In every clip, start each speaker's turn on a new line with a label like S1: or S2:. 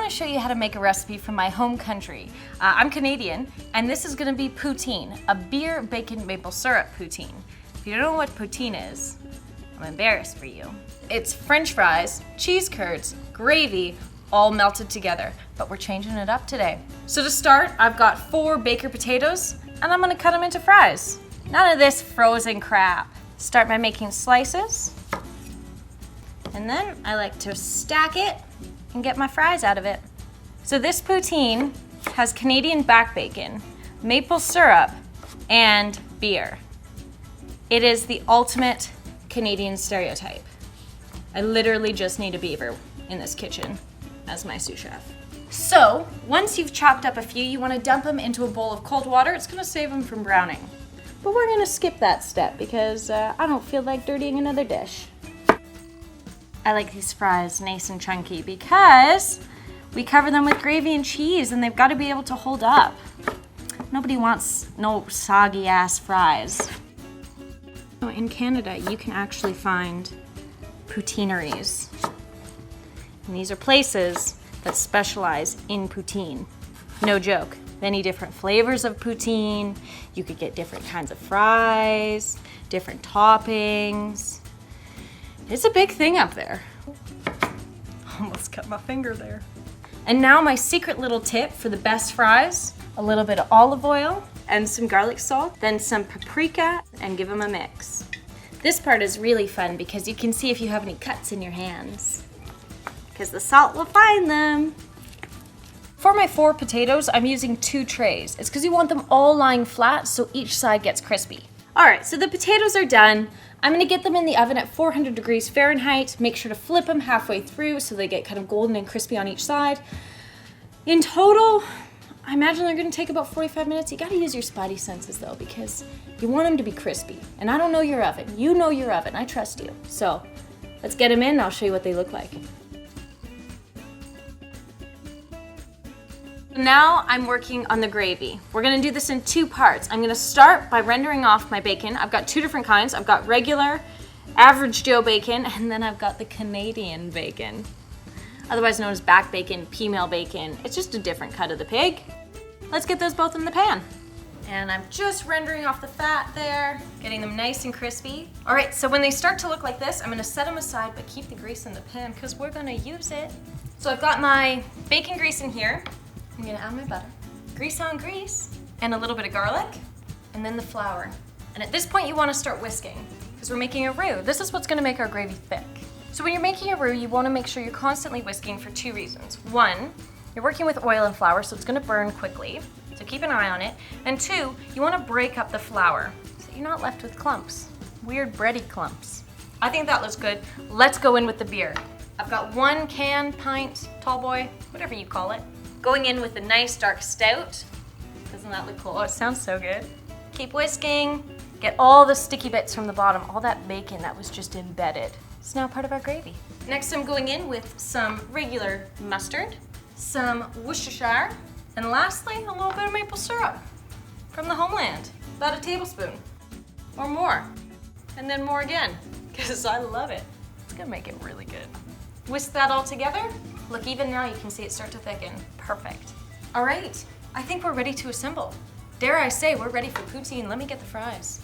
S1: to show you how to make a recipe from my home country. I'm Canadian, and this is going to be poutine, a beer, bacon, maple syrup poutine. If you don't know what poutine is, I'm embarrassed for you. It's French fries, cheese curds, gravy, all melted together, but we're changing it up today. So to start, I've got 4 baker potatoes, and I'm going to cut them into fries. None of this frozen crap. Start by making slices, and then I like to stack it and get my fries out of it. So this poutine has Canadian back bacon, maple syrup, and beer. It is the ultimate Canadian stereotype. I literally just need a beaver in this kitchen as my sous chef. So once you've chopped up a few, you want to dump them into a bowl of cold water. It's going to save them from browning. But we're going to skip that step because I don't feel like dirtying another dish. I like these fries nice and chunky because we cover them with gravy and cheese and they've got to be able to hold up. Nobody wants no soggy ass fries. In Canada, you can actually find poutineries. And these are places that specialize in poutine. No joke. Many different flavors of poutine. You could get different kinds of fries, different toppings. It's a big thing up there. Almost cut my finger there. And now my secret little tip for the best fries, a little bit of olive oil and some garlic salt, then some paprika, and give them a mix. This part is really fun because you can see if you have any cuts in your hands, because the salt will find them. For my 4 potatoes, I'm using 2 trays. It's because you want them all lying flat so each side gets crispy. All right, so the potatoes are done. I'm gonna get them in the oven at 400 degrees Fahrenheit. Make sure to flip them halfway through so they get kind of golden and crispy on each side. In total, I imagine they're gonna take about 45 minutes. You gotta use your spidey senses though, because you want them to be crispy. And I don't know your oven. You know your oven, I trust you. So let's get them in and I'll show you what they look like. Now I'm working on the gravy. We're gonna do this in 2 parts. I'm gonna start by rendering off my bacon. I've got 2 different kinds. I've got regular, average Joe bacon, and then I've got the Canadian bacon, otherwise known as back bacon, peameal bacon. It's just a different cut of the pig. Let's get those both in the pan. And I'm just rendering off the fat there, getting them nice and crispy. All right, so when they start to look like this, I'm gonna set them aside, but keep the grease in the pan because we're gonna use it. So I've got my bacon grease in here. I'm gonna add my butter, grease on grease, and a little bit of garlic, and then the flour. And at this point you wanna start whisking, because we're making a roux. This is what's gonna make our gravy thick. So when you're making a roux, you wanna make sure you're constantly whisking for 2 reasons. 1, you're working with oil and flour, so it's gonna burn quickly, so keep an eye on it. And 2, you wanna break up the flour, so you're not left with clumps, weird bready clumps. I think that looks good. Let's go in with the beer. I've got 1 can, pint, tall boy, whatever you call it. Going in with a nice dark stout. Doesn't that look cool? Oh, it sounds so good. Keep whisking. Get all the sticky bits from the bottom, all that bacon that was just embedded. It's now part of our gravy. Next, I'm going in with some regular mustard, some Worcestershire, and lastly, a little bit of maple syrup from the homeland. About a tablespoon or more. And then more again, because I love it. It's gonna make it really good. Whisk that all together. Look, even now you can see it start to thicken. Perfect. All right, I think we're ready to assemble. Dare I say, we're ready for poutine. Let me get the fries.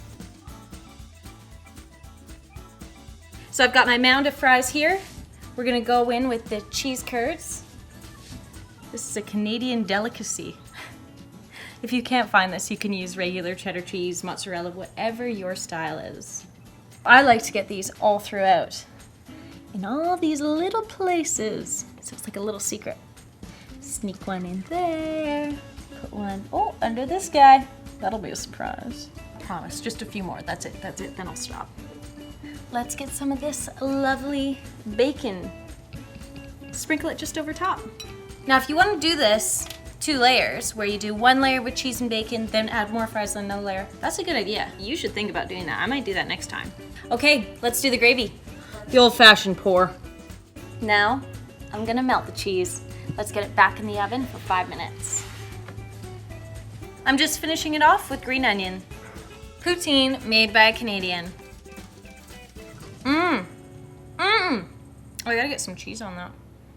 S1: So I've got my mound of fries here. We're gonna go in with the cheese curds. This is a Canadian delicacy. If you can't find this, you can use regular cheddar cheese, mozzarella, whatever your style is. I like to get these all throughout, in all these little places. So it's like a little secret. Sneak one in there. Put one, oh, under this guy. That'll be a surprise. I promise, just a few more. That's it, then I'll stop. Let's get some of this lovely bacon. Sprinkle it just over top. Now, if you want to do this 2 layers, where you do 1 layer with cheese and bacon, then add more fries, then another layer, that's a good idea. You should think about doing that. I might do that next time. Okay, let's do the gravy. The old-fashioned pour. Now, I'm gonna melt the cheese. Let's get it back in the oven for 5 minutes. I'm just finishing it off with green onion. Poutine made by a Canadian. Oh, I gotta get some cheese on that.